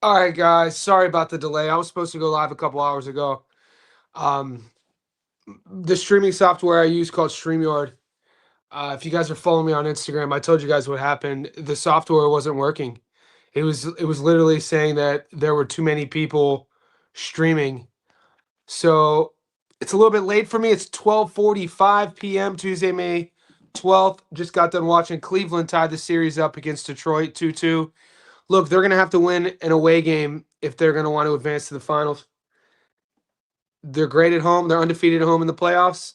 All right, guys. Sorry about the delay. I was supposed to go live a couple hours ago. Um, the streaming software I use called StreamYard. If you guys are following me on Instagram, I told you guys what happened. The software wasn't working. It was literally saying that there were too many people streaming. So it's a little bit late for me. It's 12:45 p.m. Tuesday, May 12th. Just got done watching Cleveland tie the series up against Detroit 2-2. Look, they're going to have to win an away game if they're going to want to advance to the finals. They're great at home. They're undefeated at home in the playoffs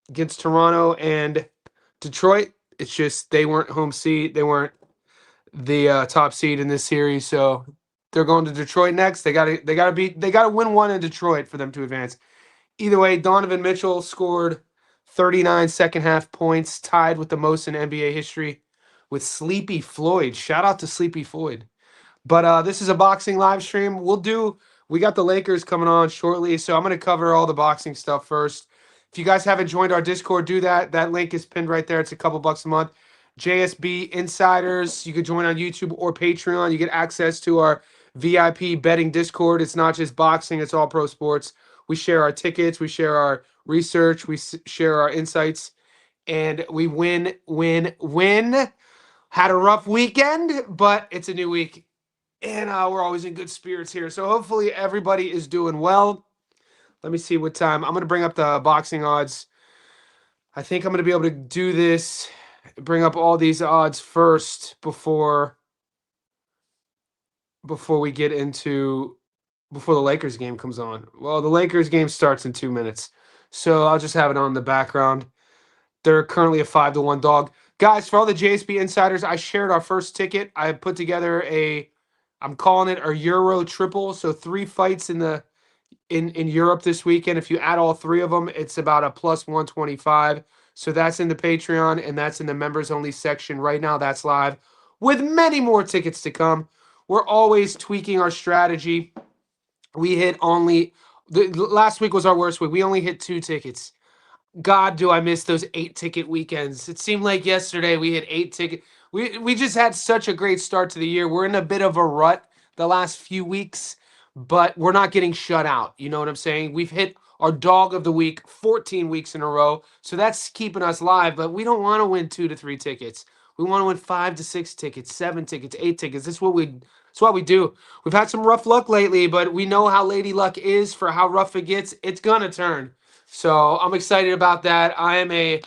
against Toronto and Detroit. It's just they weren't home seed. They weren't the top seed in this series, so they're going to Detroit next. They got to win one in Detroit for them to advance. Either way, Donovan Mitchell scored 39 second half points, tied with the most in NBA history with Sleepy Floyd. Shout out to Sleepy Floyd. But this is a boxing live stream. We got the Lakers coming on shortly, so I'm going to cover all the boxing stuff first. If you guys haven't joined our Discord, do that. That link is pinned right there. It's a couple bucks a month. JSB Insiders, you could join on YouTube or Patreon. You get access to our VIP betting Discord. It's not just boxing, it's all pro sports. We share our tickets, we share our research, share our insights, and we win, win, win. Had a rough weekend, but it's a new week. And we're always in good spirits here. So hopefully everybody is doing well. Let me see what time. I'm going to bring up the boxing odds. I think I'm going to be able to do this, bring up all these odds first before we get into before the Lakers game comes on. Well, the Lakers game starts in 2 minutes. So I'll just have it on the background. They're currently a 5-1 dog. Guys, for all the JSB insiders, I shared our first ticket. I put together I'm calling it a Euro triple. So 3 fights in Europe this weekend. If you add all 3 of them, it's about a plus 125. So that's in the Patreon and that's in the members only section right now. That's live with many more tickets to come. We're always tweaking our strategy. We hit last week was our worst week. We only hit 2 tickets. God, do I miss those 8-ticket weekends. It seemed like yesterday we hit 8 tickets. We just had such a great start to the year. We're in a bit of a rut the last few weeks, but we're not getting shut out. You know what I'm saying? We've hit our dog of the week 14 weeks in a row, so that's keeping us live, but we don't want to win 2 to 3 tickets. We want to win 5 to 6 tickets, 7 tickets, 8 tickets. That's what we do. We've had some rough luck lately, but we know how Lady Luck is. For how rough it gets, it's going to turn. So I'm excited about that. I am a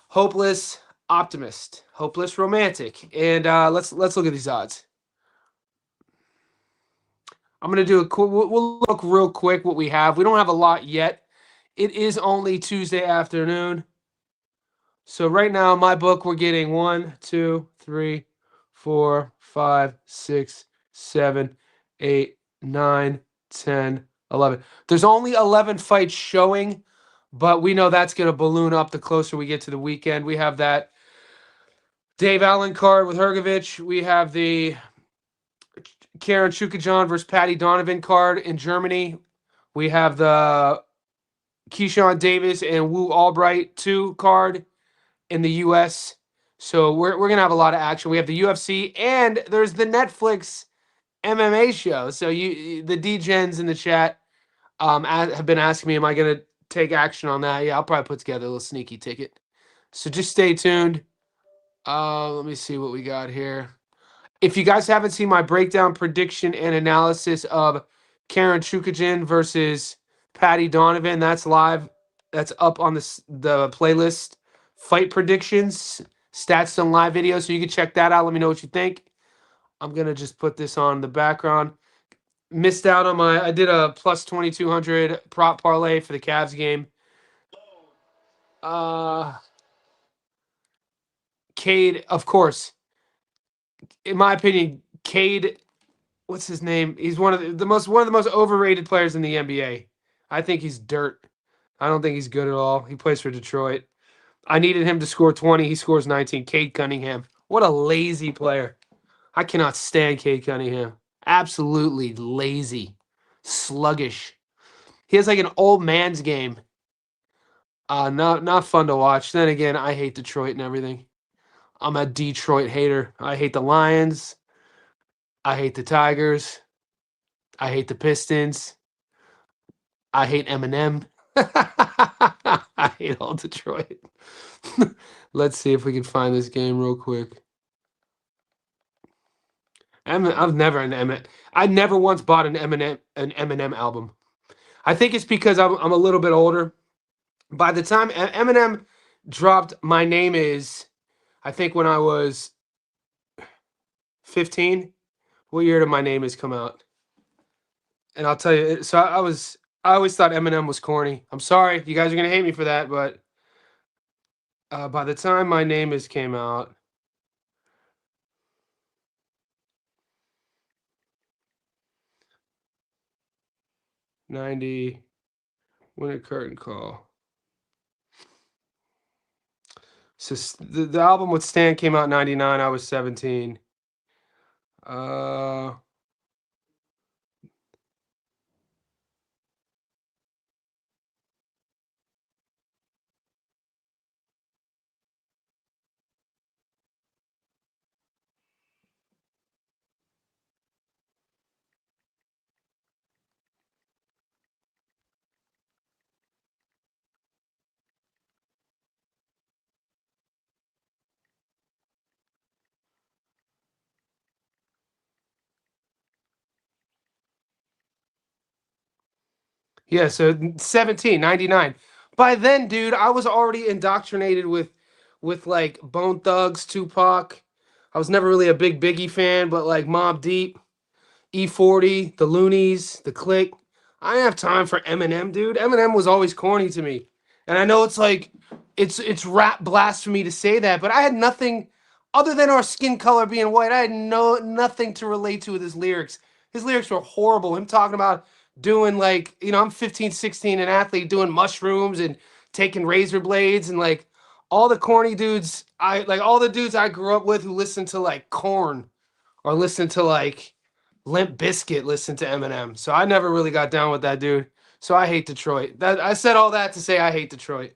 hopeless optimist, hopeless romantic, and let's look at these odds. I'm gonna do we'll look real quick what we have. We don't have a lot yet. It is only Tuesday afternoon, so right now in my book we're getting 1, 2, 3, 4, 5, 6, 7, 8, 9, 10, 11. There's only 11 fights showing. But we know that's going to balloon up the closer we get to the weekend. We have that Dave Allen card with Hrgovic. We have the Karen Chukajan versus Patty Donovan card in Germany. We have the Keyshawn Davis and Wu Albright 2 card in the U.S. So we're going to have a lot of action. We have the UFC, and there's the Netflix MMA show. So the D-Gens in the chat have been asking me, am I going to take action on that? Yeah, I'll probably put together a little sneaky ticket. So just stay tuned. Let me see what we got here. If you guys haven't seen my breakdown, prediction, and analysis of Karen Chukajan versus Patty Donovan, that's live. That's up on the playlist. Fight predictions, stats on live video. So you can check that out. Let me know what you think. I'm going to just put this on the background. Missed out on I did a plus 2,200 prop parlay for the Cavs game. Cade, of course. In my opinion, Cade, what's his name? He's one of the most overrated players in the NBA. I think he's dirt. I don't think he's good at all. He plays for Detroit. I needed him to score 20. He scores 19. Cade Cunningham. What a lazy player. I cannot stand Cade Cunningham. Absolutely lazy. Sluggish. He has like an old man's game. Not fun to watch. Then again, I hate Detroit and everything. I'm a Detroit hater. I hate the Lions. I hate the Tigers. I hate the Pistons. I hate Eminem. I hate all Detroit. Let's see if we can find this game real quick. I've never I never once bought an Eminem album. I think it's because I'm a little bit older. By the time Eminem dropped "My Name Is," I think when I was 15. What year did "My Name Is" come out? And I'll tell you, so I always thought Eminem was corny. I'm sorry, you guys are gonna hate me for that, but by the time "My Name Is" came out, 90, When a Curtain Call. So the album with Stan came out in 99. I was 17. Uh, yeah, so 17, 99. By then, dude, I was already indoctrinated with like Bone Thugs, Tupac. I was never really a big Biggie fan, but like Mobb Deep, E40, the Loonies, the Click. I didn't have time for Eminem, dude. Eminem was always corny to me. And I know it's like it's rap blasphemy to say that, but I had nothing other than our skin color being white. I had nothing to relate to with his lyrics. His lyrics were horrible. Him talking about doing like, I'm 15, 16, an athlete doing mushrooms and taking razor blades and like all the corny dudes all the dudes I grew up with who listened to like Korn or listened to like Limp Bizkit listened to Eminem. So I never really got down with that dude. So I hate Detroit. That I said all that to say I hate Detroit.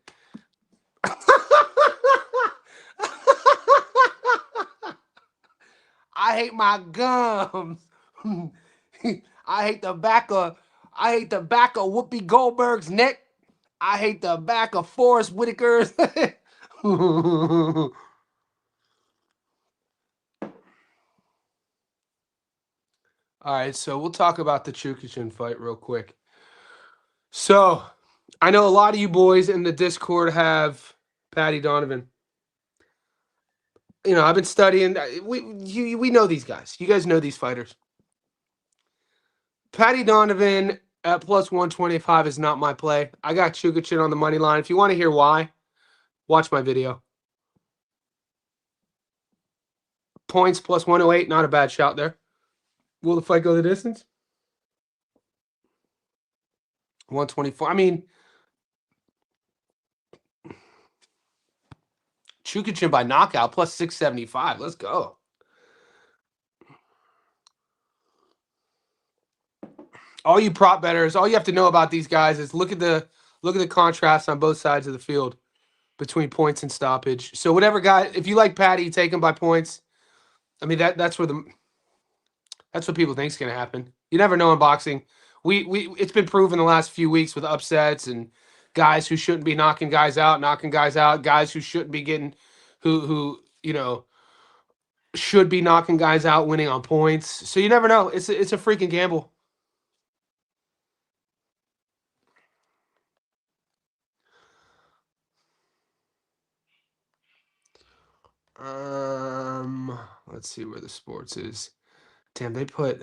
I hate my gums. I hate the back of Whoopi Goldberg's neck. I hate the back of Forrest Whitaker's. All right, so we'll talk about the Chukichin fight real quick. So I know a lot of you boys in the Discord have Patty Donovan. I've been studying. We know these guys. You guys know these fighters. Patty Donovan at plus 125 is not my play. I got Chukichin on the money line. If you want to hear why, watch my video. Points plus 108, not a bad shout there. Will the fight go the distance? 124. I mean, Chukichin by knockout plus 675. Let's go. All you prop bettors, all you have to know about these guys is look at the contrast on both sides of the field between points and stoppage. So whatever guy, if you like Patty, take him by points. I mean that's what people think is going to happen. You never know in boxing. It's been proven the last few weeks with upsets and guys who shouldn't be knocking guys out, guys who shouldn't be getting who should be knocking guys out, winning on points. So you never know. It's a freaking gamble. Let's see where the sports is. Damn, they put.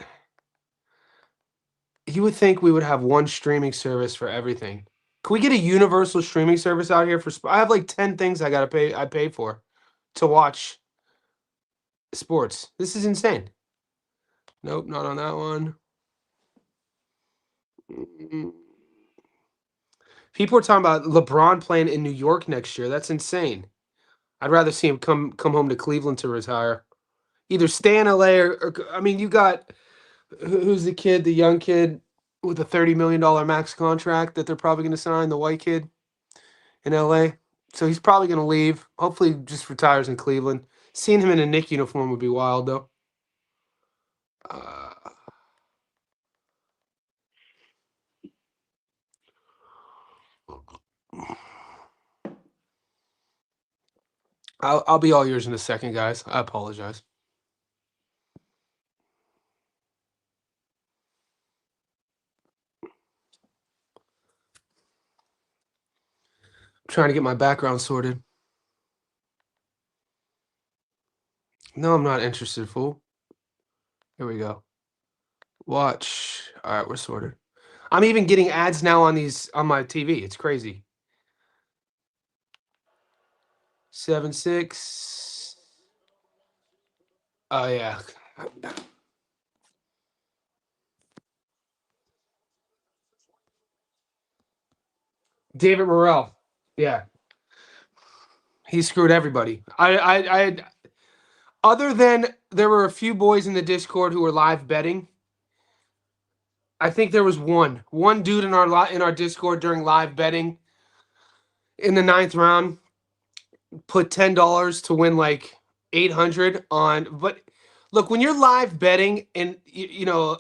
You would think we would have one streaming service for everything. Can we get a universal streaming service out here for? I have like 10 things I gotta pay. I pay for to watch sports. This is insane. Nope, not on that one. People are talking about LeBron playing in New York next year. That's insane. I'd rather see him come home to Cleveland to retire. Either stay in LA or I mean, you got who's the kid, the young kid with a $30 million max contract that they're probably going to sign, the white kid in LA. So he's probably going to leave. Hopefully, just retires in Cleveland. Seeing him in a Knick uniform would be wild, though. I'll be all yours in a second, guys. I apologize. I'm trying to get my background sorted. No, I'm not interested, fool. Here we go. Watch. All right, we're sorted. I'm even getting ads now on my TV. It's crazy. 7-6. Oh yeah. David Morrell. Yeah. He screwed everybody. Other than there were a few boys in the Discord who were live betting. I think there was one dude in our Discord during live betting in the ninth round put $10 to win like 800 on. But look, when you're live betting and I,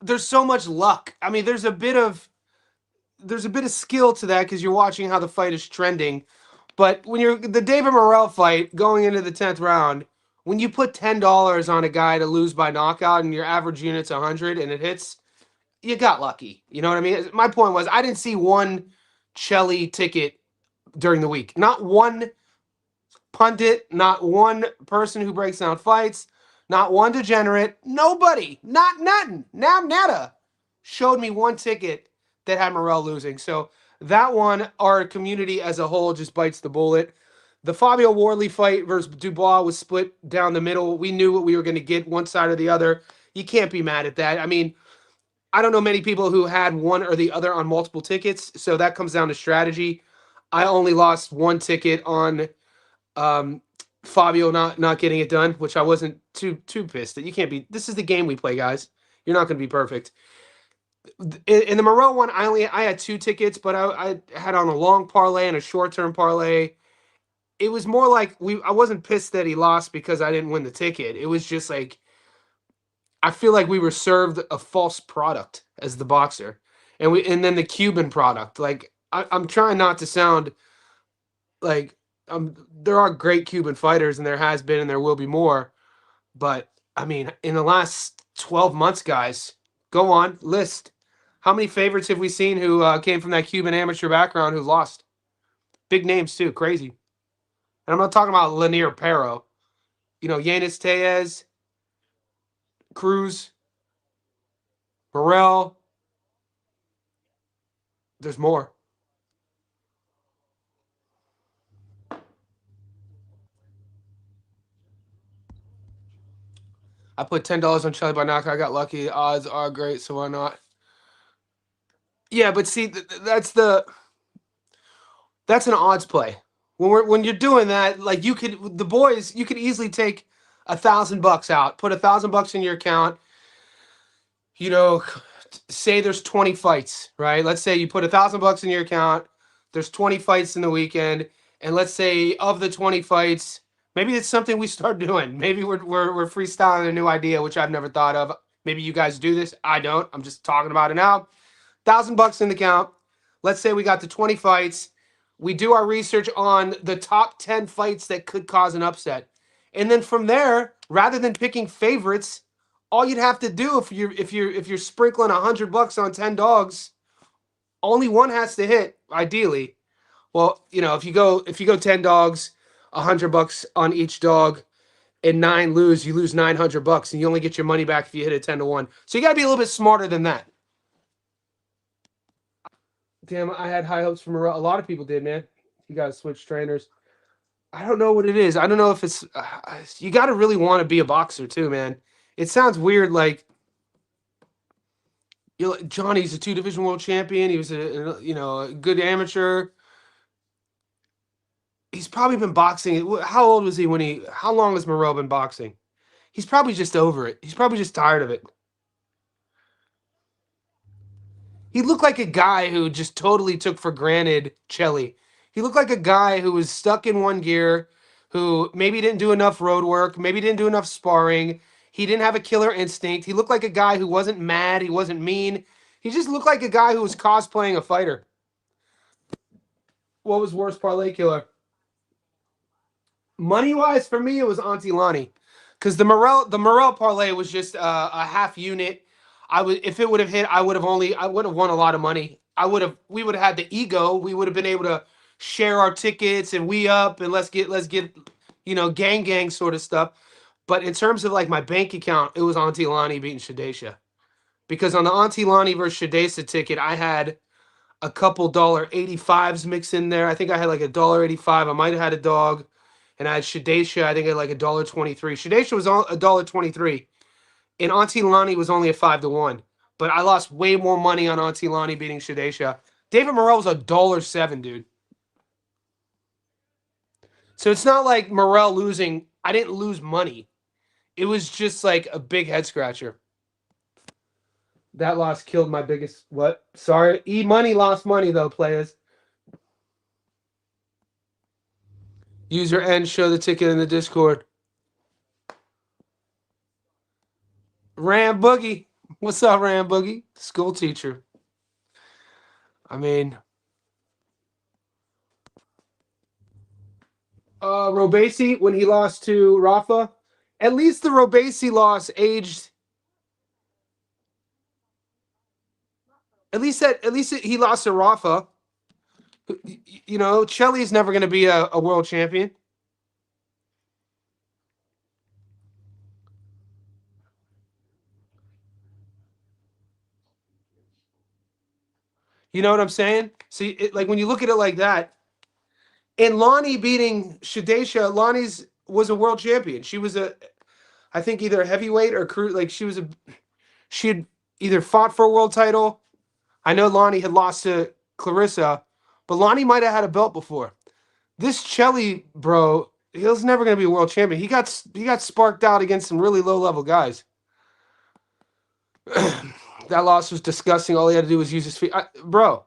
there's so much luck. I mean, there's a bit of skill to that because you're watching how the fight is trending. But when you're the David Morrell fight going into the 10th round, when you put $10 on a guy to lose by knockout and your average unit's 100 and it hits, you got lucky. You know what I mean? My point was I didn't see one Chelly ticket during the week. Not one pundit, not one person who breaks down fights, not one degenerate, nobody, not nothing, nada, showed me one ticket that had Morrell losing. So that one, our community as a whole just bites the bullet. The Fabio Wardley fight versus Dubois was split down the middle. We knew what we were going to get, one side or the other. You can't be mad at that. I mean, I don't know many people who had one or the other on multiple tickets, so that comes down to strategy. I only lost one ticket on um, Fabio not getting it done, which I wasn't too pissed that you can't be. This is the game we play, guys. You're not going to be perfect. In the Moreau one, I had two tickets, but I had on a long parlay and a short term parlay. It was more like I wasn't pissed that he lost because I didn't win the ticket. It was just like I feel like we were served a false product as the boxer, and then the Cuban product. Like I'm trying not to sound like there are great Cuban fighters, and there has been, and there will be more. But I mean, in the last 12 months, guys, go on list. How many favorites have we seen who came from that Cuban amateur background who lost? Big names too, crazy. And I'm not talking about Lanier Perro. Yanis Tellez, Cruz, Burrell. There's more. I put $10 on Shelly by knockout. I got lucky. The odds are great, so why not? Yeah, but see, that's an odds play. When you're doing that, like you could easily take $1,000 out, put $1,000 in your account. You know, say there's 20 fights, right? Let's say you put $1,000 in your account. There's 20 fights in the weekend, and let's say of the 20 fights, maybe it's something we start doing. Maybe we're freestyling a new idea, which I've never thought of. Maybe you guys do this. I don't. I'm just talking about it now. $1,000 in the account. Let's say we got to 20 fights. We do our research on the top 10 fights that could cause an upset. And then from there, rather than picking favorites, all you'd have to do if you're sprinkling $100 on 10 dogs, only one has to hit, ideally. Well, if you go 10 dogs, $100 on each dog, and 9 lose, you lose $900, and you only get your money back if you hit it 10-1. So you got to be a little bit smarter than that. Damn, I had high hopes for Morrell. A lot of people did, man. You got to switch trainers. I don't know what it is. I don't know if it's. You got to really want to be a boxer too, man. It sounds weird, like Johnny's a 2 division world champion. He was a good amateur. He's probably been boxing. How old was he when he? How long has Morrell been boxing? He's probably just over it. He's probably just tired of it. He looked like a guy who just totally took for granted Chelly. He looked like a guy who was stuck in one gear, who maybe didn't do enough road work, maybe didn't do enough sparring. He didn't have a killer instinct. He looked like a guy who wasn't mad. He wasn't mean. He just looked like a guy who was cosplaying a fighter. What was worse, parlay killer? Money wise, for me, it was Auntie Lonnie, because the Morel parlay was just a half unit. I would If it would have hit, I would have won a lot of money. We would have had the ego. We would have been able to share our tickets and we up and let's get gang sort of stuff. But in terms of like my bank account, it was Auntie Lonnie beating Shadesha, because on the Auntie Lonnie versus Shadesha ticket, I had a couple $1.85s mixed in there. I think I had like $1.85. I might have had a dog, and I had Shadesha. I think I had like $1.23. Shadesha was $1.23, and Auntie Lonnie was only a 5-1. But I lost way more money on Auntie Lonnie beating Shadesha. David Morrell was $1.07, dude. So it's not like Morrell losing. I didn't lose money. It was just like a big head scratcher. That loss killed my biggest. What? Sorry, E Money lost money though, players. User N, show the ticket in the Discord. Ram Boogie. What's up, Ram Boogie? School teacher. I mean, Robesi, when he lost to Rafa, at least the Robesi loss aged. He lost to Rafa. Chelly's never going to be a world champion. You know what I'm saying? See, like when you look at it like that, and Lonnie beating Shadesha, Lonnie's was a world champion. She was I think either a heavyweight or crew. Like she had either fought for a world title. I know Lonnie had lost to Clarissa, but Lonnie might have had a belt before. This Chelly, bro, he was never going to be a world champion. He got sparked out against some really low level guys. That loss was disgusting. All he had to do was use his feet. Bro,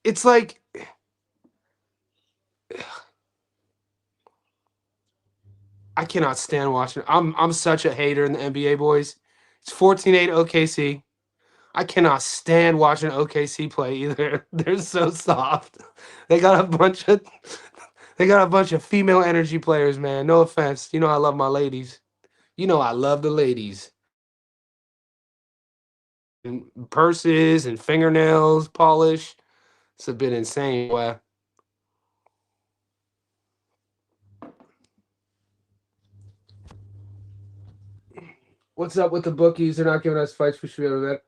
it's like I cannot stand watching. I'm such a hater in the NBA, boys. It's 14-8 OKC. I cannot stand watching OKC play either. They're so soft. They got a bunch of female energy players, man. No offense. You know I love my ladies. You know I love the ladies. And purses and fingernails polish. It's a bit insane. Boy. What's up with the bookies? They're not giving us fights. We should be able to bet.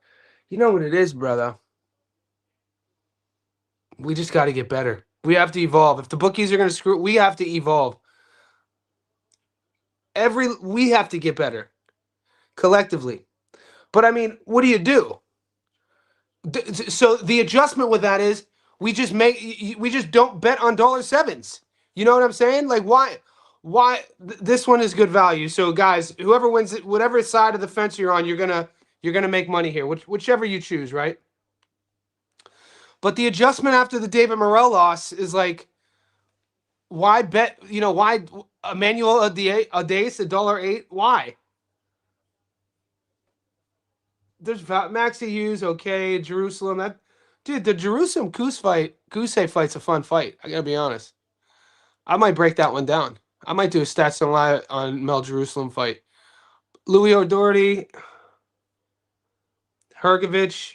You know what it is, brother. We just got to get better. We have to evolve. If the bookies are going to screw, we have to evolve. We have to get better collectively. But I mean, what do you do? So the adjustment with that is we just don't bet on $7s. You know what I'm saying? Like why this one is good value. So guys, whoever wins it, whatever side of the fence you're on, you're gonna make money here, whichever you choose, right? But the adjustment after the David Morrell loss is like, why bet? Why Emmanuel Adace $1.08? Why? There's Maxi Hughes, okay, Jerusalem. Dude, the Jerusalem Goose fight's a fun fight. I gotta be honest. I might break that one down. I might do a stats and live on Mel Jerusalem fight. Louis O'Doherty, Hergovich.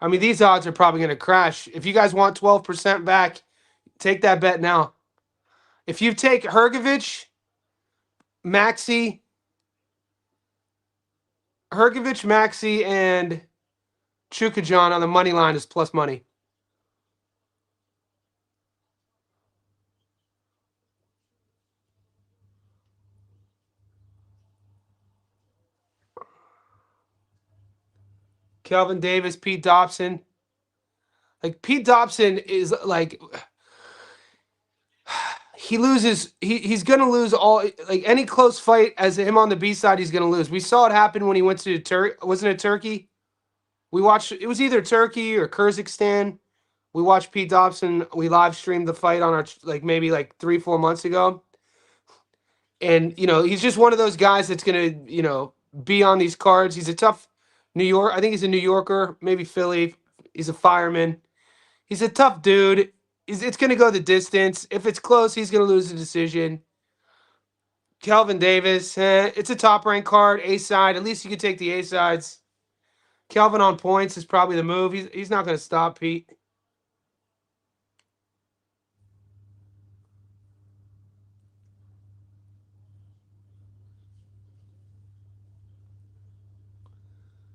I mean, these odds are probably gonna crash. If you guys want 12% back, take that bet now. If you take Hergovich, Maxi, and Chukajan on the money line is plus money. Kelvin Davis, Pete Dobson. Like Pete Dobson is like he loses. He's gonna lose all like any close fight as him on the B side. He's gonna lose. We saw it happen when he went to Wasn't it Turkey? We watched. It was either Turkey or Kyrgyzstan. We watched Pete Dobson. We live streamed the fight on our maybe 3-4 months ago. And he's just one of those guys that's gonna be on these cards. He's a tough New York. I think he's a New Yorker, maybe Philly. He's a fireman. He's a tough dude. It's going to go the distance. If it's close, he's going to lose the decision. Kelvin Davis, it's a top ranked card, A side. At least you can take the A sides. Kelvin on points is probably the move. He's not going to stop Pete.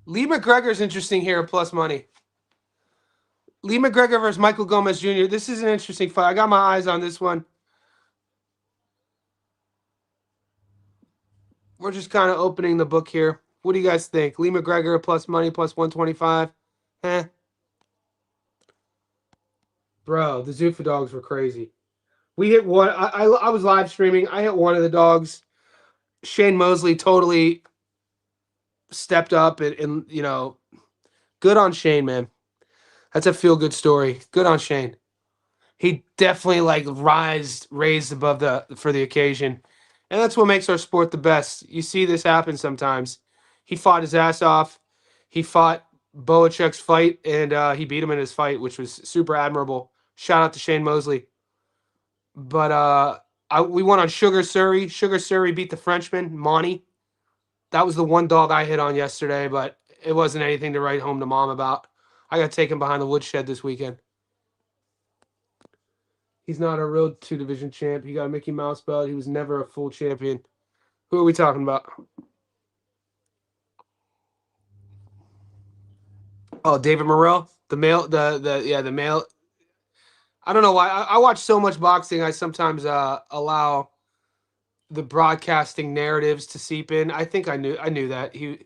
Lee McGregor's interesting here, plus money. Lee McGregor versus Michael Gomez Jr. This is an interesting fight. I got my eyes on this one. We're just kind of opening the book here. What do you guys think? Lee McGregor plus money plus 125. Bro, the Zuffa dogs were crazy. We hit one. I was live streaming. I hit one of the dogs. Shane Mosley totally stepped up and good on Shane, man. That's a feel good story. Good on Shane. He definitely raised above for the occasion. And that's what makes our sport the best. You see this happen sometimes. He fought his ass off. He fought Boachek's fight, and he beat him in his fight, which was super admirable. Shout out to Shane Mosley. But we won on Sugar Surrey. Sugar Surrey beat the Frenchman, Monty. That was the one dog I hit on yesterday, but it wasn't anything to write home to mom about. I got taken behind the woodshed this weekend. He's not a real 2 division champ. He got a Mickey Mouse belt. He was never a full champion. Who are we talking about? Oh, David Morrell, the male, the male. I don't know why. I watch so much boxing. I sometimes allow the broadcasting narratives to seep in. I think I knew that he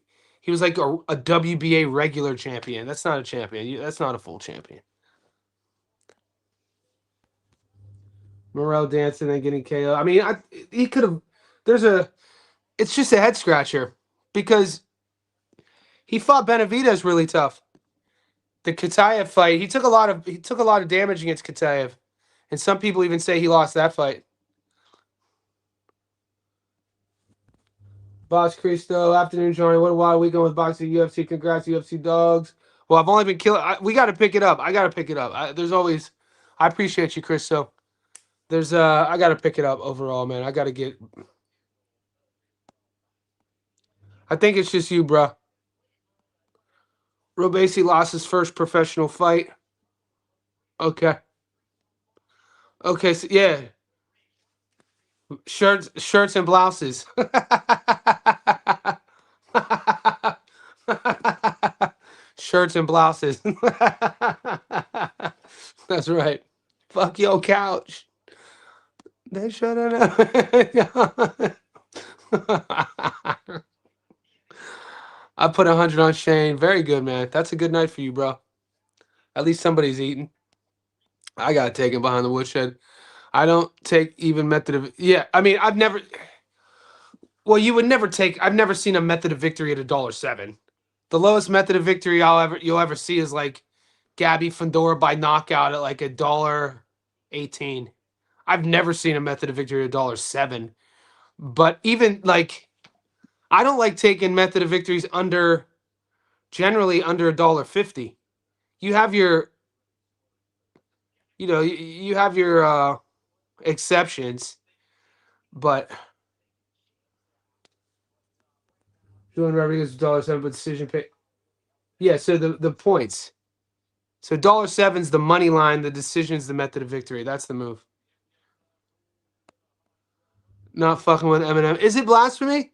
was like a WBA regular champion. That's not a champion. That's not a full champion. Morrell dancing and getting KO. I mean, he could have. It's just a head scratcher because he fought Benavidez really tough. The Kataev fight, he took a lot of damage against Kataev, and some people even say he lost that fight. Boss Cristo, afternoon, Johnny. What a wild weekend with boxing, UFC. Congrats, UFC dogs. Well, I've only been killing. We got to pick it up. I got to pick it up. There's always. I appreciate you, Cristo. I got to pick it up overall, man. I got to get. I think it's just you, bro. Robesi lost his first professional fight. Okay. Okay, so yeah. Shirts and blouses. Shirts and blouses. That's right. Fuck your couch. They should have. I put 100 on Shane. Very good, man. That's a good night for you, bro. At least somebody's eating. I gotta take him behind the woodshed. I don't take even method of. Yeah, I mean, I've never. Well, you would never take. I've never seen a method of victory at $1.07. The lowest method of victory you'll ever see is like Gabby Fundora by knockout at like $1.18. I've never seen a method of victory at $1.07. But even like, I don't like taking method of victories generally under $1.50. You have your, you have your exceptions, but Julian Rodriguez $1.07, but decision pay. Yeah, so the points. So $1.07's the money line. The decision's the method of victory. That's the move. Not fucking with Eminem. Is it blasphemy?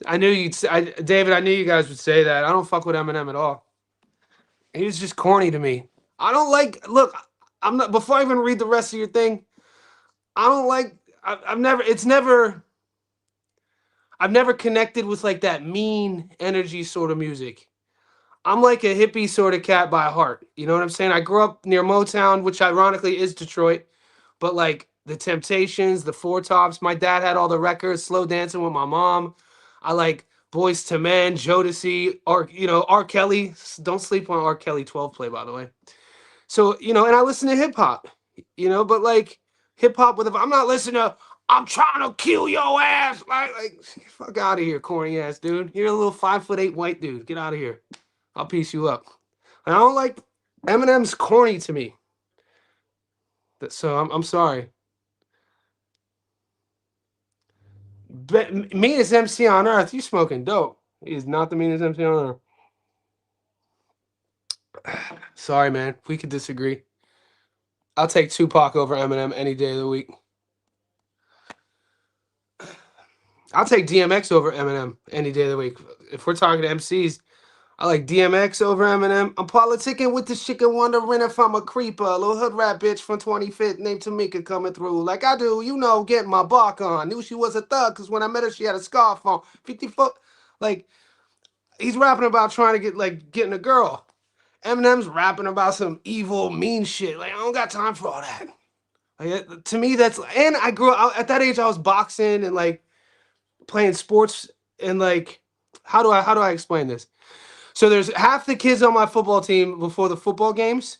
I knew David. I knew you guys would say that. I don't fuck with Eminem at all. He was just corny to me. I don't like. Look, I'm not. Before I even read the rest of your thing, I don't like. I've never. It's never. I've never connected with like that mean energy sort of music. I'm like a hippie sort of cat by heart. You know what I'm saying? I grew up near Motown, which ironically is Detroit, but like the Temptations, the Four Tops. My dad had all the records. Slow Dancing with my mom. I like Boys to Men, Jodeci, R. Kelly. Don't sleep on R. Kelly 12 play, by the way. So, and I listen to hip hop, but like hip hop I'm not listening to I'm trying to kill your ass. Like fuck out of here, corny ass dude. You're a little 5'8" white dude. Get out of here. I'll piece you up. And I don't like Eminem's corny to me. So I'm sorry. Meanest MC on earth. You smoking dope. He is not the meanest MC on earth. Sorry, man. We could disagree. I'll take Tupac over Eminem any day of the week. I'll take DMX over Eminem any day of the week. If we're talking to MCs, I like DMX over Eminem. I'm politicking with the chicken, wondering if I'm a creeper. A little hood rap bitch from 25th named Tamika coming through. Like I do, you know, getting my bark on. Knew she was a thug because when I met her, she had a scarf on. 50 foot. Like, he's rapping about trying to get, like, getting a girl. Eminem's rapping about some evil, mean shit. Like, I don't got time for all that. Like, to me, that's, and I grew up, at that age, I was boxing and, like, playing sports and, like, how do I explain this? So there's half the kids on my football team before the football games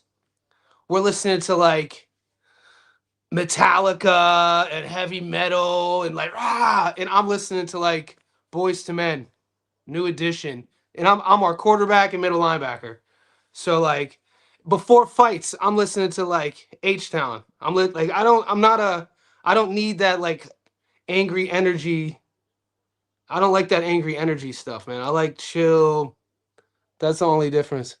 were listening to like Metallica and heavy metal and like and I'm listening to like Boys to Men, New Edition, and I'm our quarterback and middle linebacker. So like before fights, I'm listening to like H Town. Like I don't need that like angry energy. I don't like that angry energy stuff, man. I like chill. That's the only difference.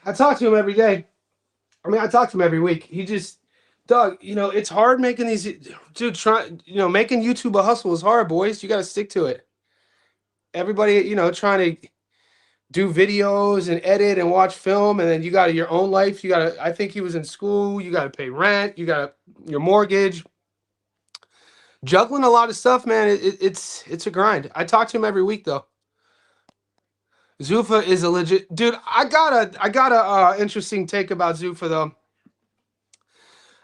I talk to him every day. I mean, I talk to him every week. He just, Doug, it's hard making these, dude, making YouTube a hustle is hard, boys. You got to stick to it. Everybody, trying to do videos and edit and watch film, and then you got your own life. I think he was in school. You got to pay rent. You got your mortgage. Juggling a lot of stuff, man. It's a grind. I talk to him every week, though. Zuffa is a legit dude. I got a interesting take about Zuffa though.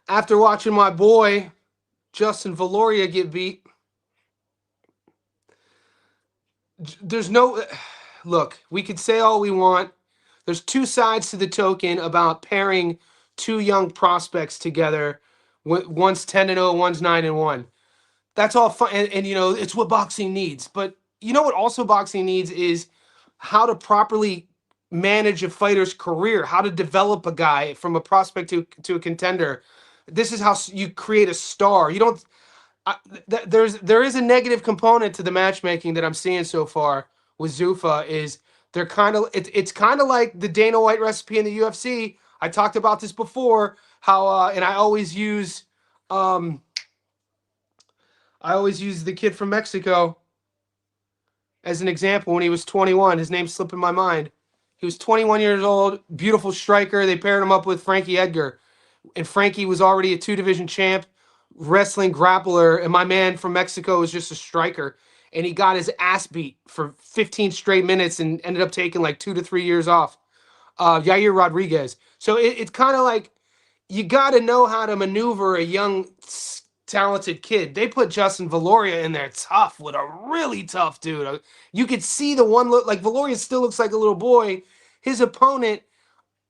After watching my boy Justin Valoria get beat, there's no look. We could say all we want. There's two sides to the token about pairing two young prospects together. One's 10-0, one's 9-1. That's all fun, and it's what boxing needs. But you know what also boxing needs is how to properly manage a fighter's career, how to develop a guy from a prospect to a contender. This is how you create a star. You don't. There is a negative component to the matchmaking that I'm seeing so far with Zuffa. Is they're kind of it's kind of like the Dana White recipe in the UFC. I talked about this before. How and I always use the kid from Mexico as an example. When he was 21, his name's slipping my mind. He was 21 years old, beautiful striker. They paired him up with Frankie Edgar, and Frankie was already a 2-division champ, wrestling grappler, and my man from Mexico was just a striker, and he got his ass beat for 15 straight minutes and ended up taking like 2 to 3 years off. Yair Rodriguez. So it's kind of like you got to know how to maneuver a young, talented kid. They put Justin Valoria in there tough with a really tough dude. You could see the one look like Valoria still looks like a little boy. His opponent,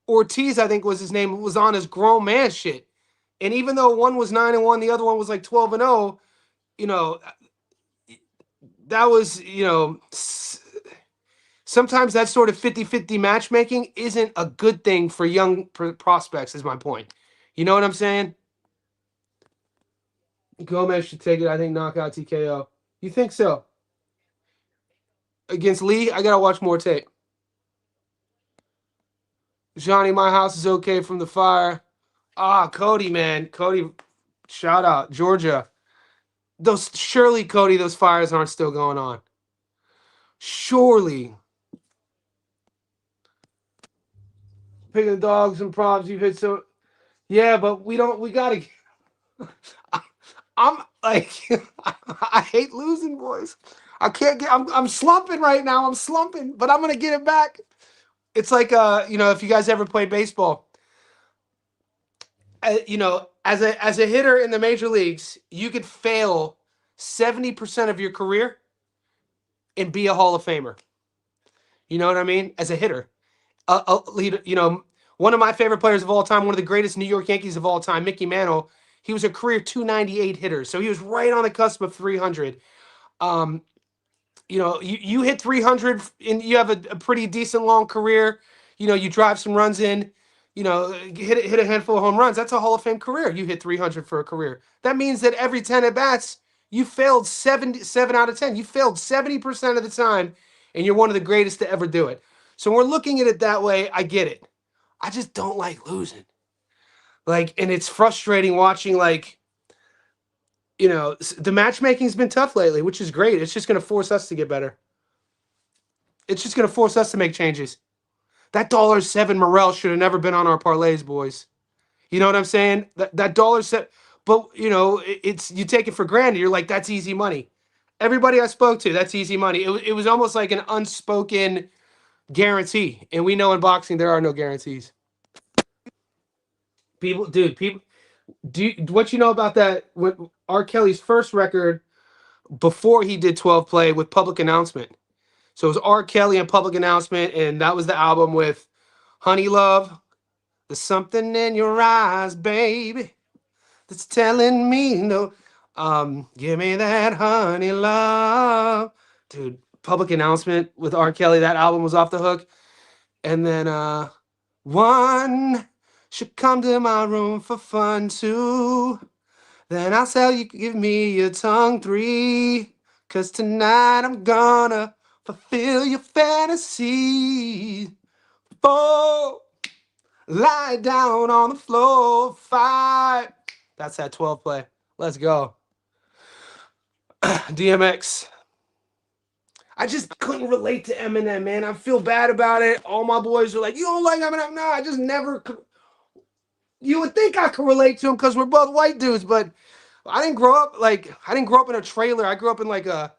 Ortiz, I think was his name, was on his grown man shit. And even though one was 9-1, the other one was like 12-0, that was, sometimes that sort of 50-50 matchmaking isn't a good thing for young prospects, is my point. You know what I'm saying? Gomez should take it, I think, knockout TKO. You think so? Against Lee, I gotta watch more tape. Johnny, my house is okay from the fire. Cody, man. Cody, shout out. Georgia. Surely, Cody, those fires aren't still going on. Surely. Picking the dogs and props, you hit so. Yeah, but we gotta. I'm like, I hate losing, boys. I can't get. I'm slumping right now. I'm slumping, but I'm gonna get it back. It's like if you guys ever play baseball, as a hitter in the major leagues, you could fail 70% of your career and be a Hall of Famer. You know what I mean? As a hitter, one of my favorite players of all time, one of the greatest New York Yankees of all time, Mickey Mantle. He was a career 298 hitter, so he was right on the cusp of 300. You hit 300 and you have a pretty decent long career. You drive some runs in. hit a handful of home runs. That's a Hall of Fame career. You hit 300 for a career. That means that every 10 at bats, you failed 7 out of 10. You failed 70% of the time, and you're one of the greatest to ever do it. So we're looking at it that way. I get it. I just don't like losing. And it's frustrating watching, the matchmaking's been tough lately, which is great. It's just going to force us to get better. It's just going to force us to make changes. That $7 Morel should have never been on our parlays, boys. You know what I'm saying? That $7, but it's you take it for granted. You're like, that's easy money. Everybody I spoke to, that's easy money. It was almost like an unspoken guarantee, and we know in boxing there are no guarantees. People, what you know about that? When R. Kelly's first record before he did 12 Play with Public Announcement. So it was R. Kelly and Public Announcement, and that was the album with Honey Love. There's something in your eyes, baby, that's telling me no. Give me that honey love. Dude, Public Announcement with R. Kelly, that album was off the hook. And then one should come to my room for fun too. Then I'll tell you, give me your tongue 3. 'Cause tonight I'm gonna fulfill your fantasy. 4, lie down on the floor. 5. That's that 12 Play. Let's go. DMX. I just couldn't relate to Eminem, man. I feel bad about it. All my boys are like, you don't like Eminem? No, I just never. You would think I could relate to him because we're both white dudes, but I didn't grow up in a trailer. I grew up in a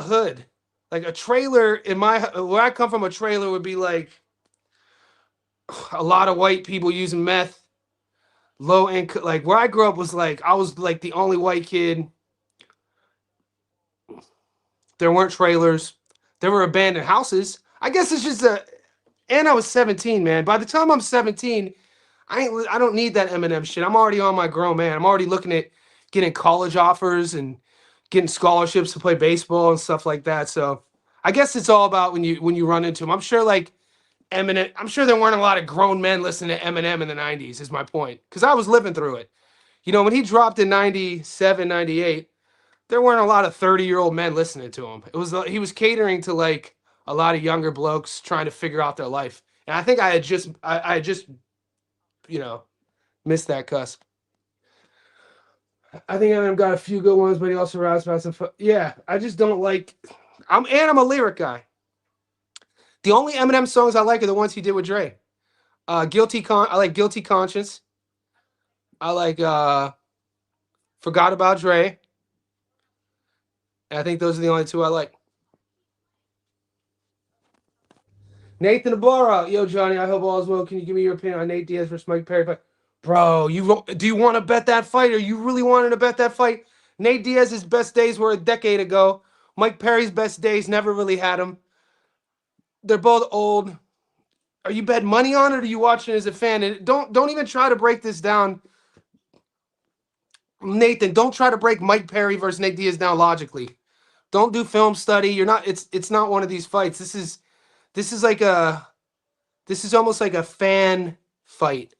hood. Like a trailer where I come from, a trailer would be like a lot of white people using meth, low income. Like where I grew up was like I was like the only white kid. There weren't trailers. There were abandoned houses. I guess it's just and I was 17, man. By the time I'm 17, I don't need that Eminem shit. I'm already on my grown man. I'm already looking at getting college offers and getting scholarships to play baseball and stuff like that. So I guess it's all about when you run into him. I'm sure Eminem. I'm sure there weren't a lot of grown men listening to Eminem in the 90s. Is my point, because I was living through it. When he dropped in 97, 98, there weren't a lot of 30-year-old men listening to him. He was catering to like a lot of younger blokes trying to figure out their life. And I think I had just missed that cusp. I think Eminem got a few good ones, but he also raps about some. Yeah, I just don't like. I'm a lyric guy. The only Eminem songs I like are the ones he did with Dre. I like Guilty Conscience. I like Forgot About Dre. And I think those are the only two I like. Nathan Ibarra, yo Johnny, I hope all is well. Can you give me your opinion on Nate Diaz versus Mike Perry fight? Bro, do you want to bet that fight? Or you really wanted to bet that fight? Nate Diaz's best days were a decade ago. Mike Perry's best days never really had him. They're both old. Are you betting money on it, or are you watching as a fan? And don't even try to break this down, Nathan. Don't try to break Mike Perry versus Nate Diaz down logically. Don't do film study. You're not. It's not one of these fights. This is almost like a fan fight.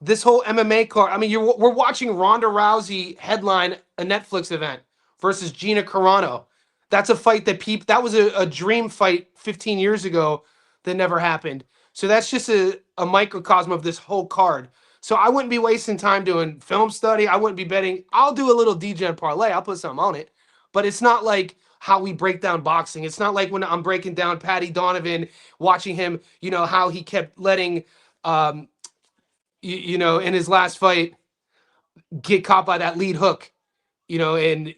This whole MMA card. I mean, we're watching Ronda Rousey headline a Netflix event versus Gina Carano. That's a fight that was a dream fight 15 years ago that never happened. So that's just a microcosm of this whole card. So I wouldn't be wasting time doing film study. I wouldn't be betting. I'll do a little DGen parlay. I'll put something on it. But it's not like how we break down boxing. It's not like when I'm breaking down Patty Donovan, watching him, how he kept letting in his last fight, get caught by that lead hook, and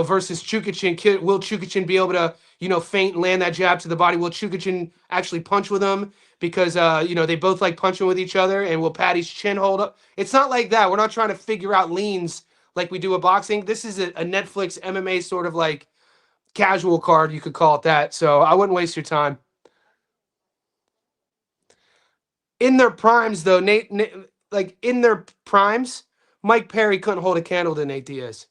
versus Chukachin. Will Chukachin be able to, feint and land that jab to the body? Will Chukachin actually punch with him? Because they both like punching with each other, and will Patty's chin hold up? It's not like that. We're not trying to figure out leans like we do with boxing. This is a Netflix MMA sort of like casual card, you could call it that. So I wouldn't waste your time. In their primes, though, like in their primes, Mike Perry couldn't hold a candle to Nate Diaz.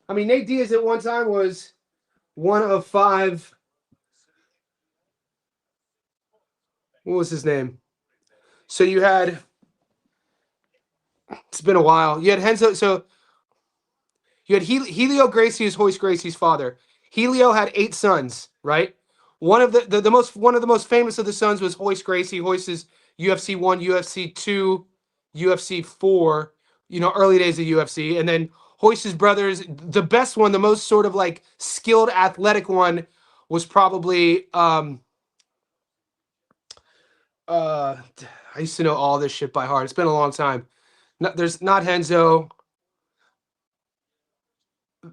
I mean, Nate Diaz at one time was one of 5. What was his name? So you had. It's been a while. You had Henzo. So you had Helio Gracie is Hoist Gracie's father. Helio had 8 sons, right? One of the most famous of the sons was Hoist Gracie. Hoist is UFC 1, UFC 2, UFC 4, early days of UFC. And then Hoist's brothers, the best one, the most sort of like skilled athletic one was probably I used to know all this shit by heart. It's been a long time. There's not Henzo.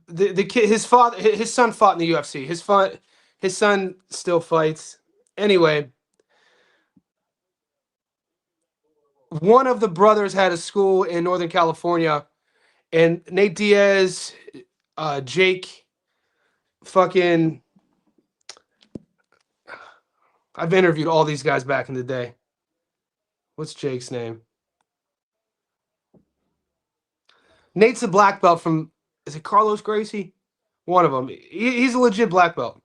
The kid, his son fought in the UFC. His son still fights. Anyway, one of the brothers had a school in Northern California, and Nate Diaz, Jake, fucking. I've interviewed all these guys back in the day. What's Jake's name? Nate's a black belt from. Is it Carlos Gracie? One of them. He's a legit black belt.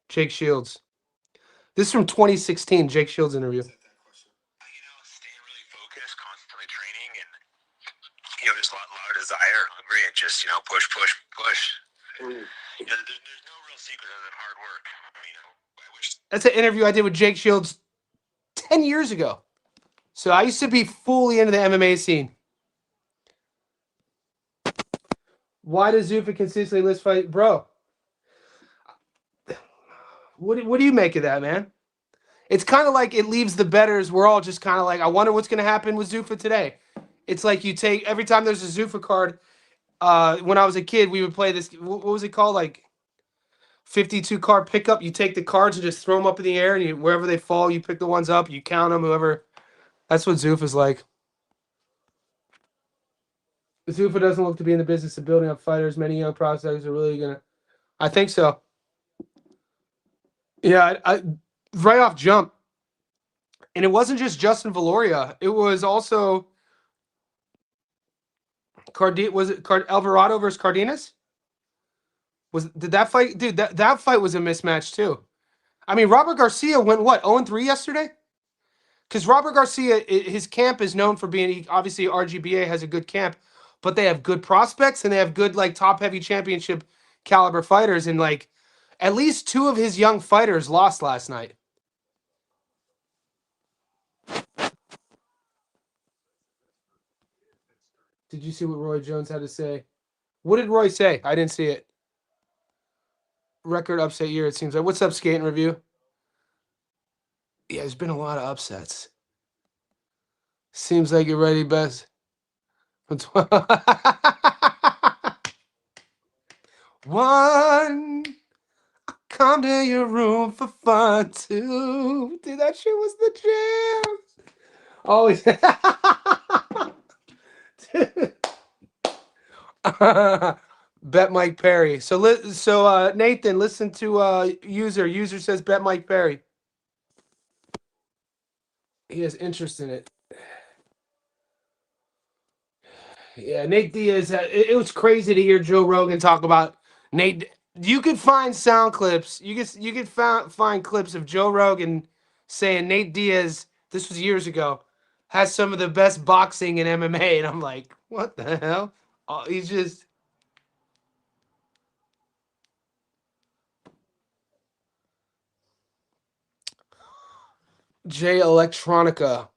Jake Shields. This is from 2016. Jake Shields interview. Staying really focused, constantly training, and just a lot of desire, hungry, and just push. There's no real secret other than hard work. I wish. That's an interview I did with Jake Shields 10 years ago. So I used to be fully into the MMA scene. Why does Zuffa consistently list fight? Bro, what do you make of that, man? It's kind of like it leaves the bettors. We're all just kind of like, I wonder what's going to happen with Zuffa today. It's like you take, every time there's a Zuffa card, when I was a kid, we would play this, what was it called? Like 52 card pickup. You take the cards and just throw them up in the air, and wherever they fall, you pick the ones up, you count them, whoever. That's what Zuffa's like. Zuffa doesn't look to be in the business of building up fighters. Many young prospects are really going to. I think so. Yeah, I right off jump. And it wasn't just Justin Valoria. It was also Alvarado versus Cardenas? Did that fight? Dude, that fight was a mismatch too. I mean, Robert Garcia went what, 0-3 yesterday? Because Robert Garcia, his camp is known for being, obviously RGBA has a good camp, but they have good prospects and they have good like top heavy championship caliber fighters, and like at least 2 of his young fighters lost last night. Did you see what Roy Jones had to say? What did Roy say? I didn't see it. Record upset year, it seems like. What's up, Skating Review? Yeah, there's been a lot of upsets. Seems like you're ready, best. One, come to your room for fun. 2, dude, that shit was the jam. Always. Bet Mike Perry. So Nathan, listen to user. User says bet Mike Perry. He has interest in it. Yeah, Nate Diaz. It was crazy to hear Joe Rogan talk about Nate. You could find sound clips. You could find clips of Joe Rogan saying Nate Diaz. This was years ago. Has some of the best boxing in MMA, and I'm like, what the hell? Oh, he's just. Jay Electronica.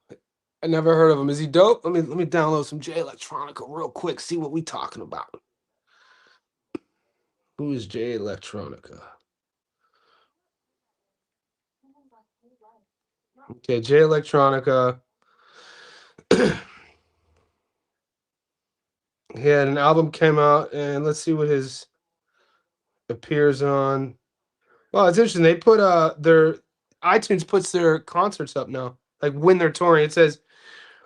I never heard of him. Is he dope? Let me download some Jay Electronica real quick. See what we talking about. Who is Jay Electronica? Okay, Jay Electronica. He had an album came out, and let's see what his appears on. Well, it's interesting. They put their iTunes puts their concerts up now, like when they're touring. It says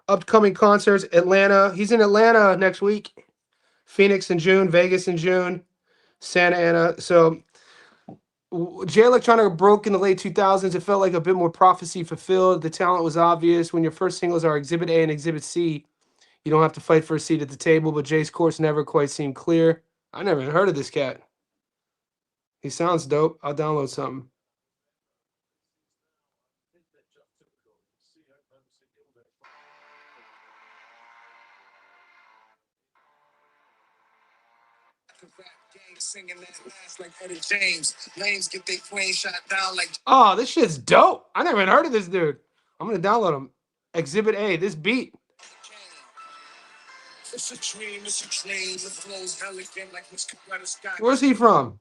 upcoming concerts: Atlanta. He's in Atlanta next week. Phoenix in June, Vegas in June, Santa Ana. So Jay Electronica broke in the late 2000s. It felt like a bit more prophecy fulfilled. The talent was obvious. When your first singles are Exhibit A and Exhibit C, You don't have to fight for a seat at the table, but Jay's course never quite seemed clear. I never even heard of this cat. He sounds dope. I'll download something. Oh, this shit's dope. I never even heard of this dude. I'm gonna download him. Exhibit A, this beat. Where's he from?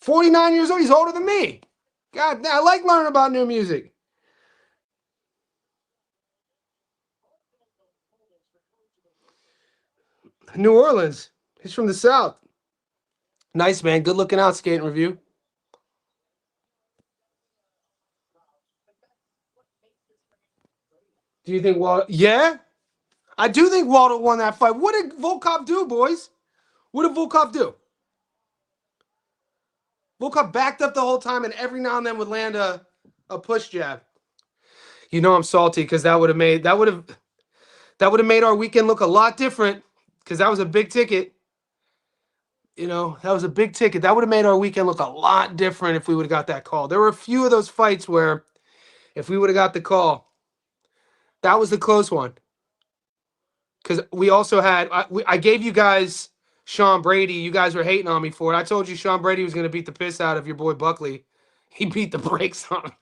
"49 years old. He's older than me. God, I like learning about new music. New Orleans. He's from the South. Nice, man. Good looking out, skating review. Do you think Walter? Yeah, I do think Walter won that fight. What did Volkov do, boys? What did Volkov do? Volkov backed up the whole time and every now and then would land a push jab. You know I'm salty because that would have made our weekend look a lot different because that was a big ticket. You know, that was a big ticket. That would have made our weekend look a lot different if we would have got that call. There were a few of those fights where if we would have got the call, that was the close one. Because we also had, I gave you guys Sean Brady. You guys were hating on me for it. I told you Sean Brady was going to beat the piss out of your boy Buckley. He beat the brakes on him.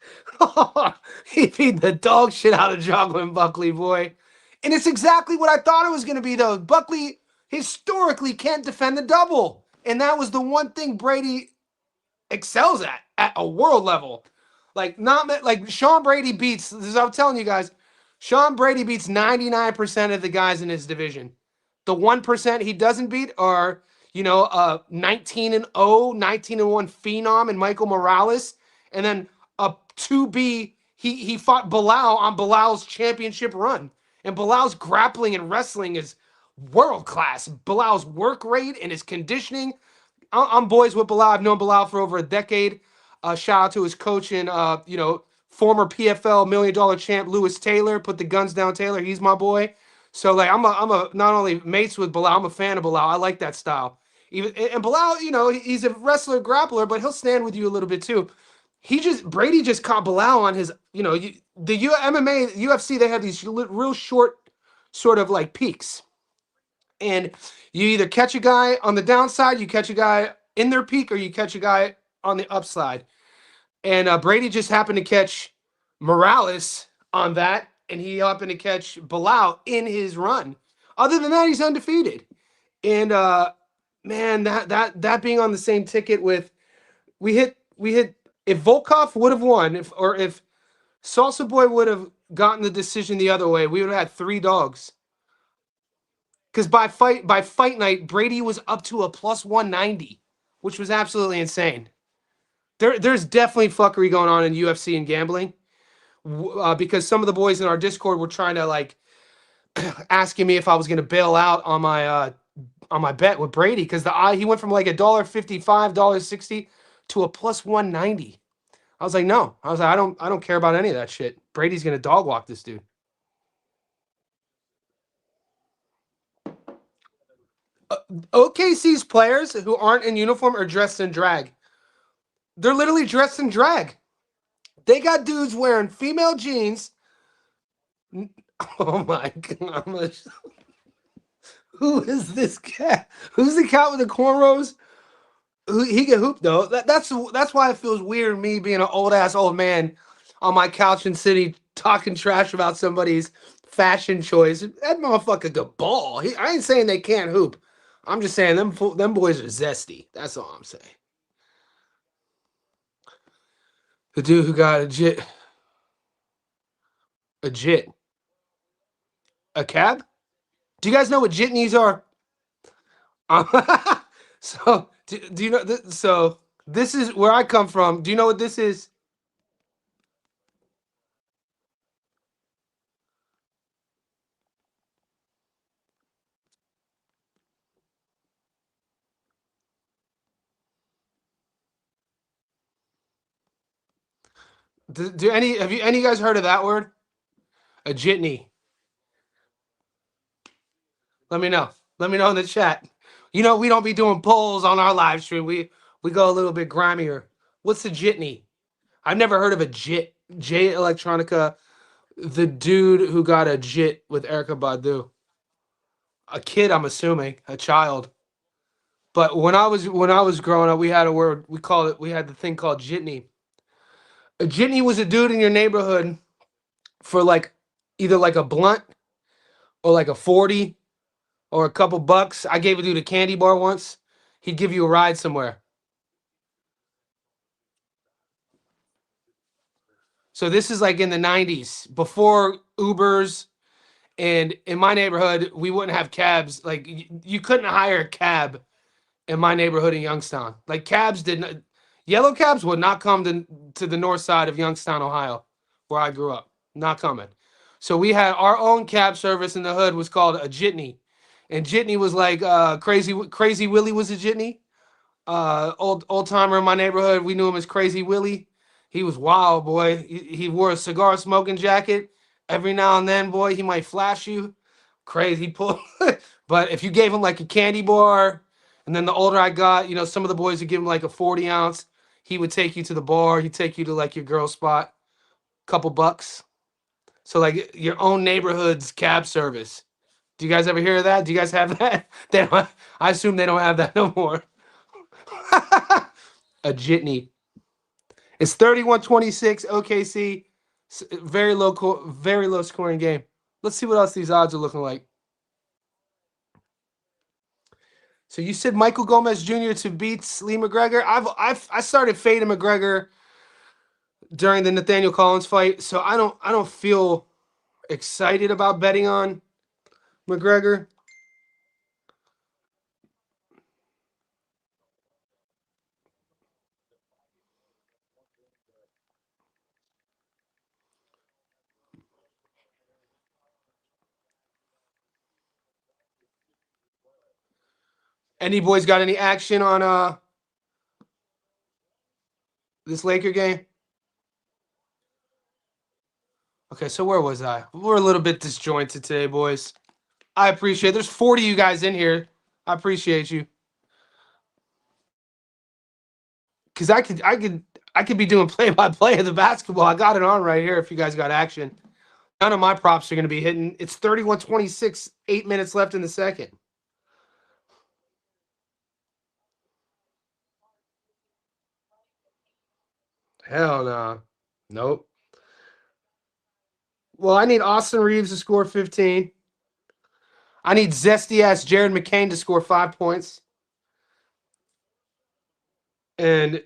He beat the dog shit out of Jocelyn Buckley, boy. And it's exactly what I thought it was going to be, though. Buckley historically can't defend the double. And that was the one thing Brady excels at a world level. Like, not like Sean Brady beats, as I'm telling you guys, Sean Brady beats 99% of the guys in his division. The 1% he doesn't beat are, 19 and 0, 19 and 1 phenom and Michael Morales. And then a 2B, he fought Bilal on Bilal's championship run. And Bilal's grappling and wrestling is world class. Bilal's work rate and his conditioning. I'm boys with Bilal. I've known Bilal for over a decade. Shout out to his coach and former PFL $1 million champ Lewis Taylor. Put the guns down, Taylor. He's my boy. So like I'm a not only mates with Bilal, I'm a fan of Bilal. I like that style. Even and Bilal, he's a wrestler grappler, but he'll stand with you a little bit too. Brady just caught Bilal on his MMA UFC. They have these real short sort of like peaks. And you either catch a guy on the downside, you catch a guy in their peak, or you catch a guy on the upside. And Brady just happened to catch Morales on that, and he happened to catch Bilal in his run. Other than that, he's undefeated. And man, that being on the same ticket with we hit if Volkov would have won, if Salsa Boy would have gotten the decision the other way, we would have had 3 dogs. Because by fight night, Brady was up to a plus 190, which was absolutely insane. There's definitely fuckery going on in UFC and gambling, because some of the boys in our Discord were trying to like asking me if I was going to bail out on my bet with Brady because he went from like $1.55, $1.60 to a plus 190. I was like, no. I was like, I don't care about any of that shit. Brady's going to dog walk this dude. OKC's players who aren't in uniform are dressed in drag. They're literally dressed in drag. They got dudes wearing female jeans. Oh my god! Who is this cat? Who's the cat with the cornrows? He can hoop though. That's why it feels weird me being an old man on my couch in city talking trash about somebody's fashion choice. That motherfucker could ball. I ain't saying they can't hoop. I'm just saying them boys are zesty. That's all I'm saying. The dude who got a cab. Do you guys know what jitneys are? So do you know? So this is where I come from. Do you know what this is? Do any have you any guys heard of that word? A jitney. Let me know. Let me know in the chat. You know we don't be doing polls on our live stream. We go a little bit grimier. What's a jitney? I've never heard of a jit. J Electronica, the dude who got a jit with Erica Badu. A kid, I'm assuming, a child. But when I was growing up, we had a word we had the thing called jitney. A jitney was a dude in your neighborhood for like either like a blunt or like a 40 or a couple bucks. I gave a dude a candy bar once. He'd give you a ride somewhere. So this is like in the 90s, before Ubers, and in my neighborhood, we wouldn't have cabs. Like you couldn't hire a cab in my neighborhood in Youngstown. Like cabs didn't yellow cabs would not come to the north side of Youngstown, Ohio, where I grew up. Not coming. So we had our own cab service in the hood was called a jitney. And jitney was like Crazy Willie was a jitney. Old timer in my neighborhood, we knew him as Crazy Willie. He was wild, boy. He wore a cigar smoking jacket. Every now and then, boy, he might flash you. Crazy pull. But if you gave him like a candy bar, and then the older I got, some of the boys would give him like a 40 ounce. He would take you to the bar. He'd take you to like your girl spot, couple bucks. So like your own neighborhood's cab service. Do you guys ever hear of that? Do you guys have that? They don't, I assume they don't have that no more. A jitney. It's 31-26 OKC. Very low scoring game. Let's see what else these odds are looking like. So you said Michael Gomez Jr. to beat Lee McGregor. I started fading McGregor during the Nathaniel Collins fight, so I don't feel excited about betting on McGregor. Any boys got any action on this Laker game? Okay, so where was I? We're a little bit disjointed today, boys. I appreciate it. There's 40 of you guys in here. I appreciate you. Cause I could be doing play-by-play of the basketball. I got it on right here if you guys got action. None of my props are gonna be hitting. It's 31-26, 8 minutes left in the second. Hell no. Nope. Well, I need Austin Reeves to score 15. I need zesty ass Jared McCain to score 5 points. And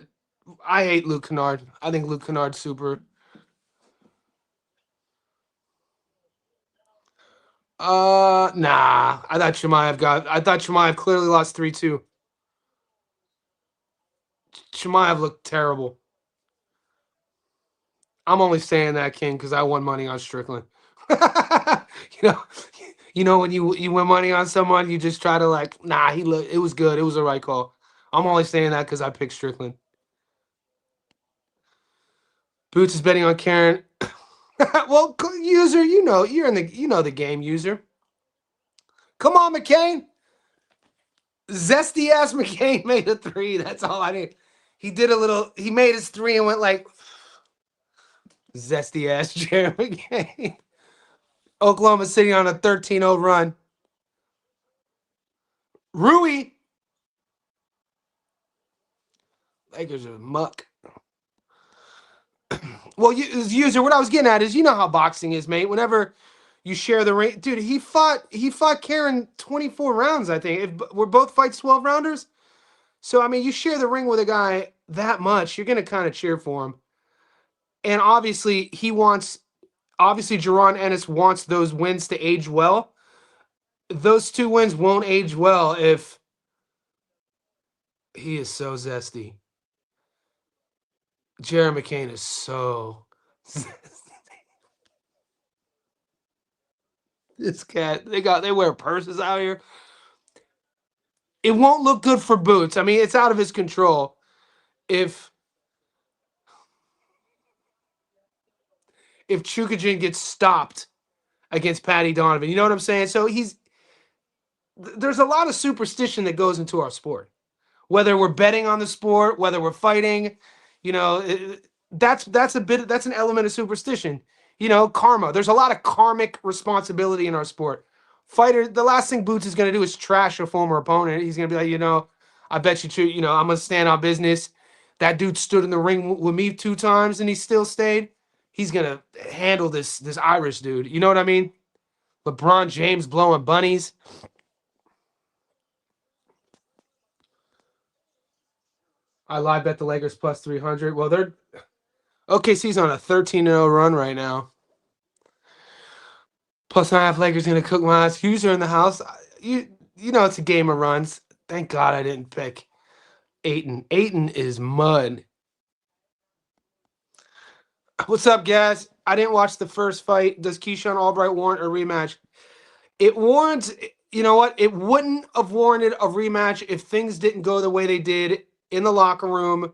I hate Luke Kennard. I think Luke Kennard's super. Nah. I thought Shemaev clearly lost 3-2. Shemaev looked terrible. I'm only saying that, King, because I won money on Strickland. you know, when you win money on someone, you just try to like, nah, it was good. It was the right call. I'm only saying that because I picked Strickland. Boots is betting on Karen. Well, user, you're in the game, user. Come on, McCain. Zesty ass McCain made a 3. That's all I need. He made his 3 and went like zesty ass Jared McCain. Oklahoma City on a 13-0 run. Rui. Lakers are muck. Well, user, what I was getting at is, you know how boxing is, mate. Whenever you share the ring, dude, he fought Karen 24 rounds, I think. We're both fights 12 rounders. So I mean, you share the ring with a guy that much, you're gonna kind of cheer for him. And obviously, Jaron Ennis wants those wins to age well. Those 2 wins won't age well if he is so zesty. Jared McCain is so zesty. This cat, they wear purses out here. It won't look good for Boots. I mean, it's out of his control. If if Chukajin gets stopped against Patty Donovan. You know what I'm saying? So there's a lot of superstition that goes into our sport. Whether we're betting on the sport, whether we're fighting, that's an element of superstition. Karma. There's a lot of karmic responsibility in our sport. Fighter, the last thing Boots is going to do is trash a former opponent. He's going to be like, I bet you, I'm going to stand on business. That dude stood in the ring with me 2 times and he still stayed. He's going to handle this Irish dude. You know what I mean? LeBron James blowing bunnies. I live bet the Lakers plus 300. Well, they're OKC's on a 13-0 run right now. Plus, I have Lakers going to cook my ass. Hughes are in the house. You know it's a game of runs. Thank God I didn't pick Ayton. Ayton is mud. What's up, guys? I didn't watch the first fight. Does Keyshawn Albright warrant a rematch? It warrants, you know what? It wouldn't have warranted a rematch if things didn't go the way they did in the locker room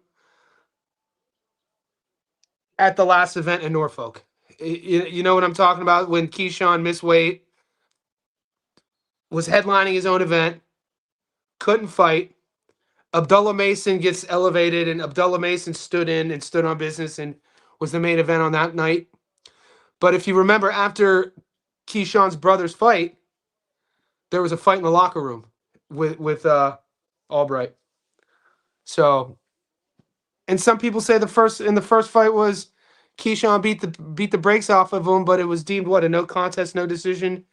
at the last event in Norfolk. You know what I'm talking about? When Keyshawn missed weight, was headlining his own event, couldn't fight. Abdullah Mason gets elevated, and Abdullah Mason stood on business and was the main event on that night. But if you remember, after Keyshawn's brother's fight, there was a fight in the locker room with Albright. So, and some people say the first fight was Keyshawn beat the brakes off of him, but it was deemed a no contest, no decision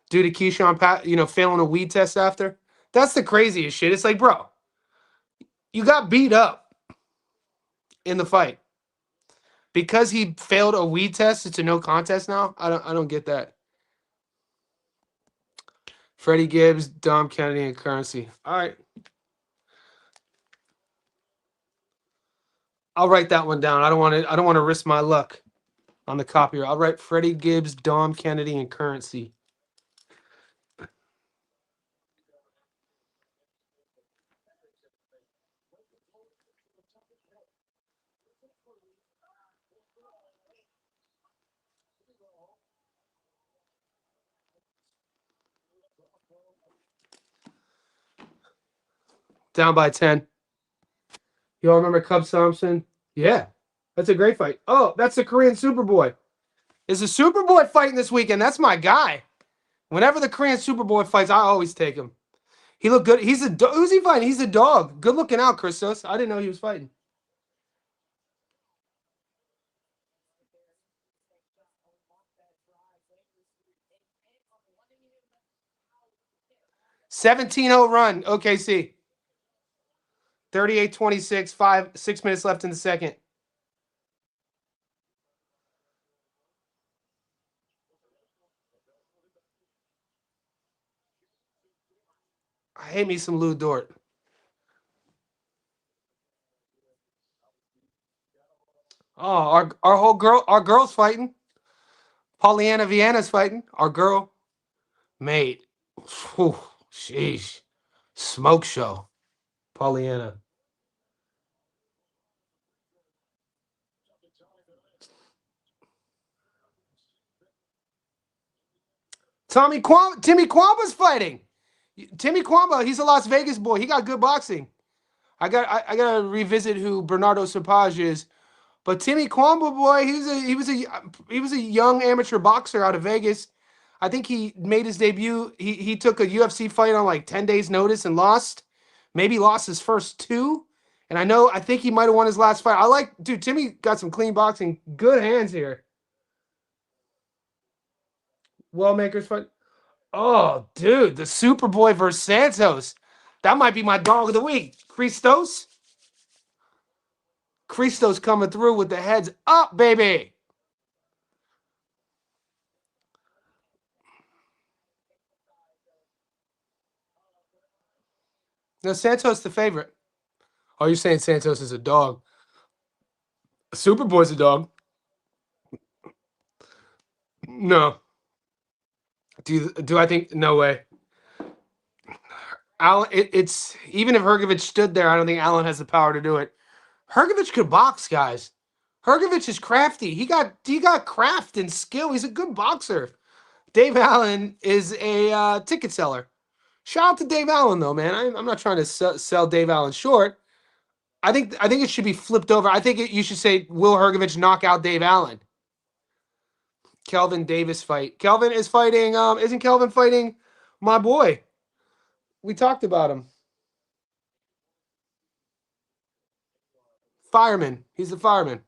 due to Keyshawn failing a weed test after. That's the craziest shit. It's like, bro, you got beat up in the fight because he failed a weed test. It's a no contest now. I don't get that. Freddie Gibbs, Dom Kennedy, and Currency. All right. I'll write that one down. I don't want to risk my luck on the copier. I'll write Freddie Gibbs, Dom Kennedy, and Currency. Down by 10. You all remember Cubs Thompson? Yeah. That's a great fight. Oh, that's the Korean Superboy. Is a Superboy fighting this weekend? That's my guy. Whenever the Korean Superboy fights, I always take him. He looked good. Who's he fighting? He's a dog. Good looking out, Christos. I didn't know he was fighting. $17-0 run, OKC. 38-26, 6 minutes left in the second. I hate me some Lou Dort. Oh, our girl's fighting. Pollyanna Vienna's fighting. Our girl, mate. Whew, sheesh, smoke show. Pollyanna. Timmy Kwamba's fighting. Timmy Kwamba, he's a Las Vegas boy. He got good boxing. I gotta revisit who Bernardo Sapage is. But Timmy Kwamba, boy, he was a young amateur boxer out of Vegas. I think he made his debut. He took a UFC fight on like 10 days notice and lost. Maybe lost his first 2. And I think he might have won his last fight. Dude, Timmy got some clean boxing. Good hands here. Wellmakers fight. Oh, dude, the Superboy versus Santos. That might be my dog of the week. Christos coming through with the heads up, baby. No, Santos the favorite. Oh, you're saying Santos is a dog. Superboy's a dog. No. Do I think? No way. Allen, it's even if Hrgovic stood there, I don't think Allen has the power to do it. Hrgovic could box, guys. Hrgovic is crafty. He got craft and skill. He's a good boxer. Dave Allen is a ticket seller. Shout out to Dave Allen though, man. I'm not trying to sell Dave Allen short. I think it should be flipped over. I think you should say, will Hrgovic knock out Dave Allen? Kelvin Davis fight. Kelvin is fighting. Isn't Kelvin fighting my boy? We talked about him. Fireman. He's the fireman.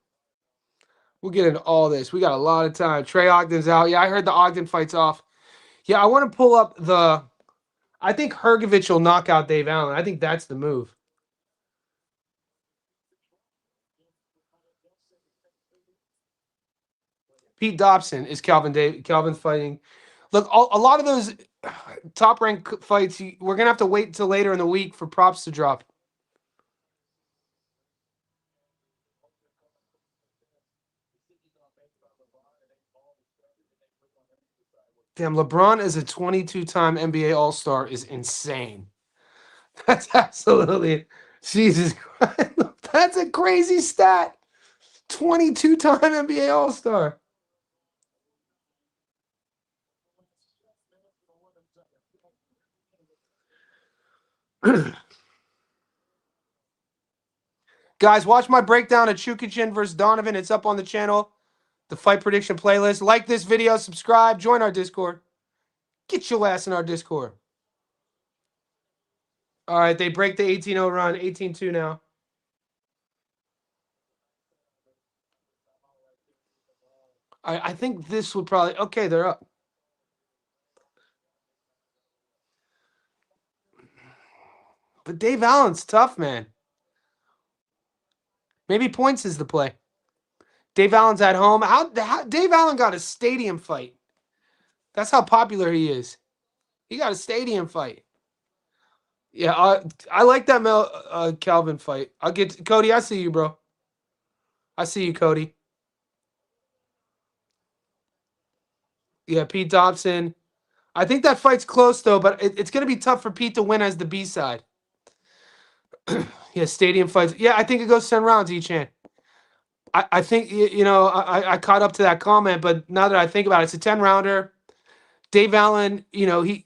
We'll get into all this. We got a lot of time. Trey Ogden's out. Yeah, I heard the Ogden fight's off. Yeah, I want to pull up the. I think Hrgovic will knock out Dave Allen. I think that's the move. Pete Dobson is Kelvin's fighting. Look, a lot of those top ranked fights, we're gonna have to wait until later in the week for props to drop. Damn, LeBron as a 22-time NBA All-Star is insane. That's absolutely Jesus Christ. That's a crazy stat. 22-time NBA All-Star. Guys, watch my breakdown of Chukichin versus Donovan. It's up on the channel. The fight prediction playlist. Like this video, subscribe, join our Discord. Get your ass in our Discord. All right, they break the 18-0 run. 18-2 now. I think this would probably... Okay, they're up. But Dave Allen's tough, man. Maybe points is the play. Dave Allen's at home. How Dave Allen got a stadium fight. That's how popular he is. He got a stadium fight. Yeah, I like that Calvin fight. I'll get Cody. I see you, bro. I see you, Cody. Yeah, Pete Dobson. I think that fight's close though, but it's gonna be tough for Pete to win as the B side. Yeah, stadium fights. Yeah, I think it goes 10 rounds each hand. I think I caught up to that comment, but now that I think about it, it's a 10-rounder. Dave Allen, we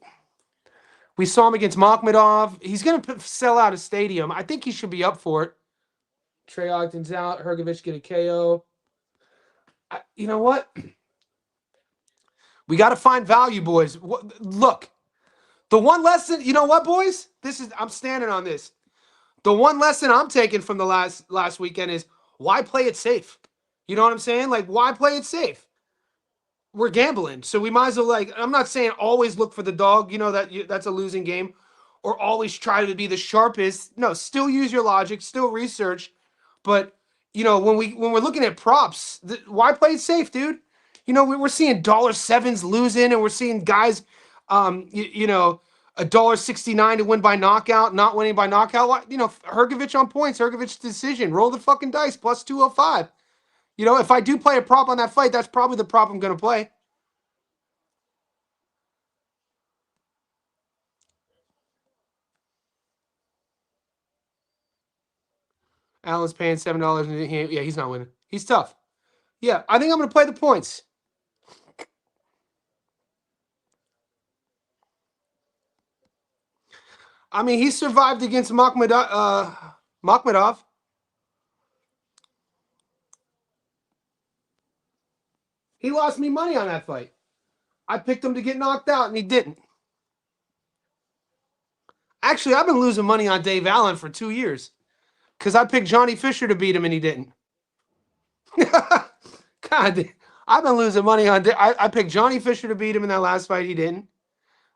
saw him against Makhmedov. He's going to sell out a stadium. I think he should be up for it. Trey Ogden's out. Hrgovic get a KO. You know what? We got to find value, boys. Look, the one lesson, you know what, boys? I'm standing on this. The one lesson I'm taking from the last weekend is why play it safe? You know what I'm saying? Like, why play it safe? We're gambling, so we might as well, I'm not saying always look for the dog, that's a losing game, or always try to be the sharpest. No, still use your logic, still research, but when we're looking at props, why play it safe, dude? We're seeing $7s losing, and we're seeing guys, $1.69 to win by knockout, not winning by knockout. Hrgovic on points, Hrgovic decision, roll the fucking dice, plus 205. If I do play a prop on that fight, that's probably the prop I'm going to play. Allen's paying $7. Yeah, he's not winning. He's tough. Yeah, I think I'm going to play the points. I mean, he survived against Makhmedov. He lost me money on that fight. I picked him to get knocked out, and he didn't. Actually, I've been losing money on Dave Allen for 2 years because I picked Johnny Fisher to beat him, and he didn't. God, I've been losing money on. I picked Johnny Fisher to beat him in that last fight. He didn't.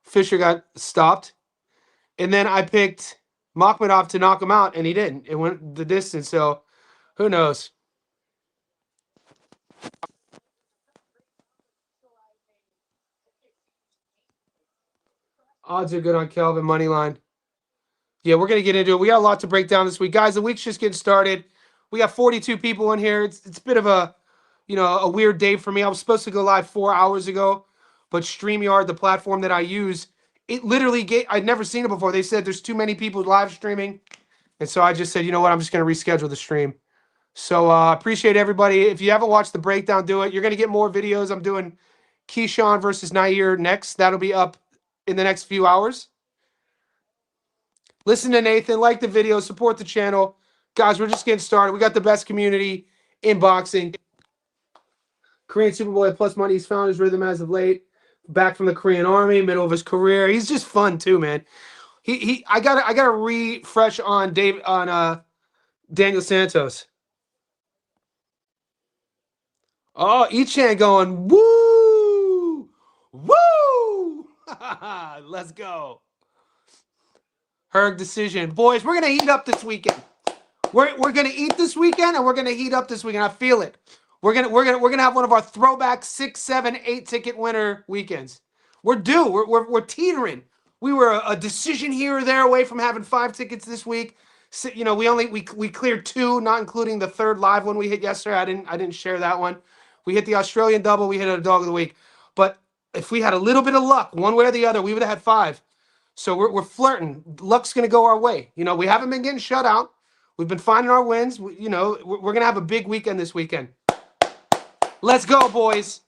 Fisher got stopped. And then I picked Makhmedov to knock him out, and he didn't. It went the distance, so who knows? Odds are good on Kelvin money line. Yeah, we're gonna get into it. We got a lot to break down this week, guys. The week's just getting started. We got 42 people in here. It's a bit of a weird day for me. I was supposed to go live 4 hours ago, but StreamYard, the platform that I use, it literally I'd never seen it before. They said there's too many people live streaming, and so I just said, you know what? I'm just gonna reschedule the stream. So appreciate everybody. If you haven't watched the breakdown, do it. You're gonna get more videos. I'm doing Keyshawn versus Nahir next. That'll be up in the next few hours. Listen to Nathan, like the video, support the channel. Guys, we're just getting started. We got the best community in boxing. Korean Superboy Plus Money. He's found his rhythm as of late. Back from the Korean Army, middle of his career. He's just fun too, man. I gotta refresh on Daniel Santos. Oh, Ichan going, woo! Woo! Let's go. Herg decision. Boys, we're going to heat up this weekend. We're going to eat this weekend, and we're going to heat up this weekend. I feel it. We're gonna have one of our throwback 6, 7, 8 ticket winner weekends. We're due. We're teetering. We were a decision here or there away from having 5 tickets this week. So, you know, we cleared 2, not including the third live one we hit yesterday. I didn't share that one. We hit the Australian double. We hit a dog of the week. But if we had a little bit of luck, one way or the other, we would have had 5. So we're flirting. Luck's going to go our way. You know, we haven't been getting shut out. We've been finding our wins. You know, we're going to have a big weekend this weekend. Let's go, boys.